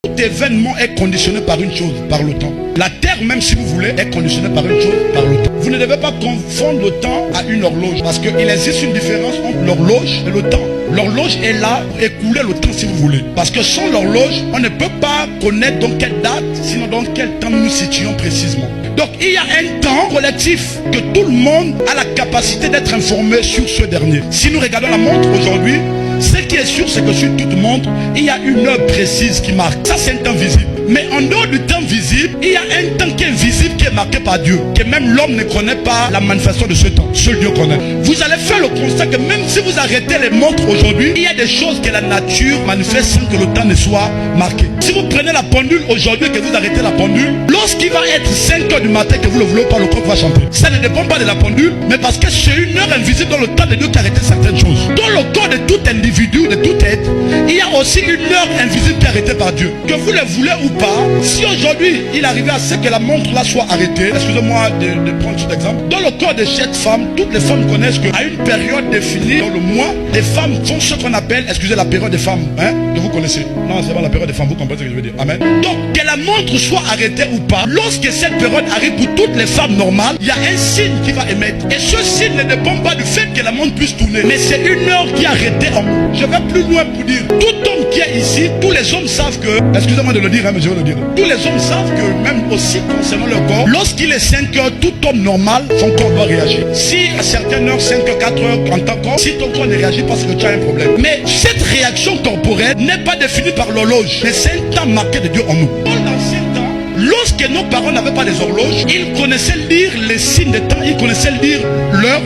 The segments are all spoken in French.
Tout événement est conditionné par une chose, par le temps. La terre, même si vous voulez, est conditionnée par une chose, par le temps. Vous ne devez pas confondre le temps à une horloge, parce qu'il existe une différence entre l'horloge et le temps. L'horloge est là pour écouler le temps si vous voulez. Parce que sans l'horloge, on ne peut pas connaître dans quelle date, sinon dans quel temps nous nous situons précisément. Donc il y a un temps collectif que tout le monde a la capacité d'être informé sur ce dernier. Si nous regardons la montre aujourd'hui, ce qui est sûr, c'est que sur toute montre, il y a une heure précise qui marque. Ça, c'est un temps visible. Mais en dehors du temps visible, il y a un temps qui est visible, qui est marqué par Dieu. Que même l'homme ne connaît pas la manifestation de ce temps. Seul Dieu connaît. Vous allez faire le constat que même si vous arrêtez les montres aujourd'hui, il y a des choses que la nature manifeste sans que le temps ne soit marqué. Si vous prenez la pendule aujourd'hui et que vous arrêtez la pendule, lorsqu'il va être 5 heures du matin que vous le voulez pas, le coq va chanter. Ça ne dépend pas de la pendule, mais parce que c'est une heure invisible dans le temps de Dieu qui a arrêté certaines choses. Dans le corps de tout individu, de tout être, il y a aussi une heure invisible qui est arrêtée par Dieu. Que vous le voulez ou pas, si aujourd'hui il arrivait à ce que la montre là soit arrêtée, excusez-moi de prendre cet exemple, dans le corps de cette femme, toutes les femmes connaissent qu'à une période définie dans le mois, les femmes font ce qu'on appelle, excusez, la période des femmes, hein, que vous connaissez. Non, c'est pas la période des femmes, vous comprenez ce que je veux dire. Amen. Donc, que la montre soit arrêtée ou pas, lorsque cette période arrive pour toutes les femmes normales, il y a un signe qui va émettre. Et ce signe ne dépend pas du fait que la montre puisse tourner, mais c'est une heure qui est arrêtée en nous. Je vais plus loin pour dire, tout homme qui est ici, tous les hommes savent que, excusez-moi de le dire, hein, mais je vais le dire, tous les hommes savent que même aussi concernant leur corps, lorsqu'il est 5 heures, tout homme normal, son corps doit réagir. Si à certaines heures, 5 heures, 4 heures, en tant qu'homme, si ton corps ne réagit pas, c'est que tu as un problème. Mais cette réaction corporelle n'est pas définie par l'horloge, mais c'est un temps marqué de Dieu en nous. Dans l'ancien temps, lorsque nos parents n'avaient pas des horloges, ils connaissaient lire les signes de temps, ils connaissaient lire l'heure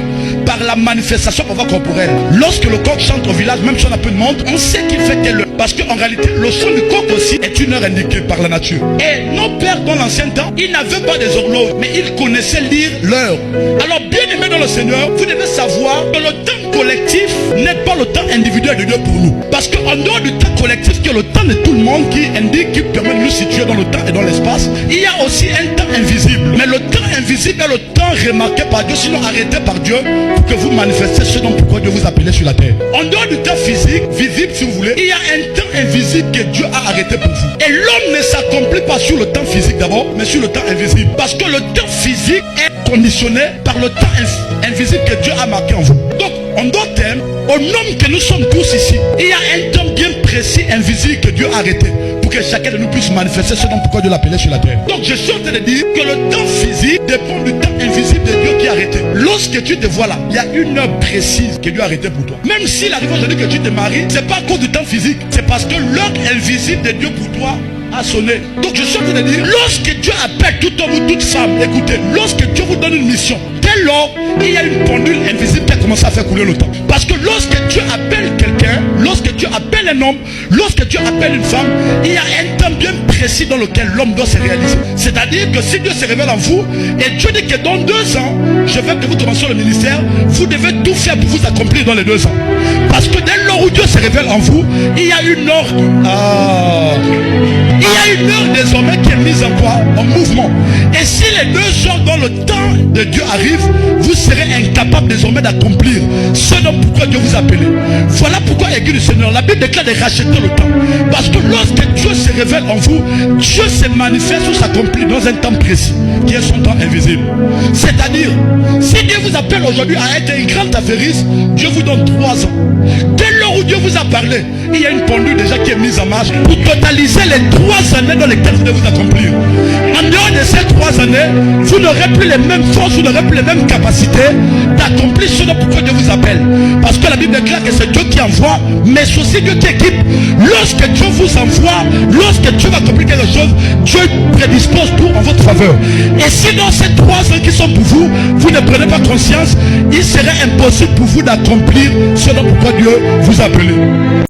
par la manifestation corporelle. Lorsque le coq chante au village, même si on a peu de montre, on sait qu'il fait quelle heure. Parce qu'en réalité, le son du coq aussi est une heure indiquée par la nature. Et nos pères dans l'ancien temps, ils n'avaient pas des horloges, mais ils connaissaient lire l'heure. Alors bien aimés dans le Seigneur, vous devez savoir que le temps collectif n'est pas le temps individuel de Dieu pour nous. Parce qu'en dehors du temps collectif, qui est le temps de tout le monde, qui indique, qui permet de nous situer dans le temps et dans l'espace, il y a aussi un temps invisible. Mais le temps invisible est le temps remarqué par Dieu, sinon arrêté par Dieu, pour que vous manifestez ce dont pourquoi Dieu vous appelait sur la terre. En dehors du temps physique, visible si vous voulez, il y a un temps invisible que Dieu a arrêté pour vous. Et l'homme ne s'accomplit pas sur le temps physique d'abord, mais sur le temps invisible. Parce que le temps physique est conditionné par le temps invisible que Dieu a marqué en vous. Donc, en d'autres termes, au nom que nous sommes tous ici, il y a un temps bien précis, invisible que Dieu a arrêté pour que chacun de nous puisse manifester ce dont pourquoi Dieu l'appelait sur la terre. Donc je suis en train de dire que le temps physique dépend du temps invisible de Dieu qui est arrêté. Lorsque tu te vois là, il y a une heure précise que Dieu a arrêté pour toi. Même s'il arrive aujourd'hui que tu te maries, c'est pas à cause du temps physique, c'est parce que l'heure invisible de Dieu pour toi a sonné. Donc je suis en train de dire, lorsque Dieu appelle tout homme ou toute femme, écoutez, lorsque Dieu vous donne une mission, dès lors, il y a une pendule invisible qui a commencé à faire couler le temps. Parce que lorsque Dieu appelle quelqu'un, lorsque Dieu appelle un homme, lorsque Dieu appelle une femme, il y a un temps bien précis dans lequel l'homme doit se réaliser. C'est-à-dire que si Dieu se révèle en vous, et Dieu dit que dans 2 ans, je veux que vous commenciez le ministère, vous devez tout faire pour vous accomplir dans les 2 ans. Parce que dès lors où Dieu se révèle en vous, il y a une heure. Il y a une heure désormais qui est mise en quoi? En mouvement. Et si les 2 heures dans le temps de Dieu arrivent, vous serez incapable désormais d'accomplir ce dont pourquoi Dieu vous a appelé. Voilà pourquoi, Église du Seigneur, la Bible déclare de racheter le temps. Parce que lorsque Dieu se révèle en vous, Dieu se manifeste ou s'accomplit dans un temps précis, qui est son temps invisible. C'est-à-dire, si Dieu vous appelle aujourd'hui à être un grand affairiste, Dieu vous donne 3 ans. Dès lors où Dieu vous a parlé, il y a une pendule déjà qui est mise en marche pour totaliser les 3 années dans lesquelles vous devez vous accomplir. En dehors de ces 3 années, vous n'aurez plus les mêmes forces, vous n'aurez plus les mêmes capacités d'accomplir ce dont pourquoi Dieu vous appelle. Parce que la Bible déclare que c'est Dieu qui envoie, mais c'est aussi Dieu qui équipe. Lorsque Dieu vous envoie, lorsque Dieu va accomplir quelque chose, Dieu prédispose tout en votre faveur. Et si dans ces 3 ans qui sont pour vous, vous ne prenez pas conscience, il serait impossible pour vous d'accomplir ce dont pourquoi Dieu vous a appelé.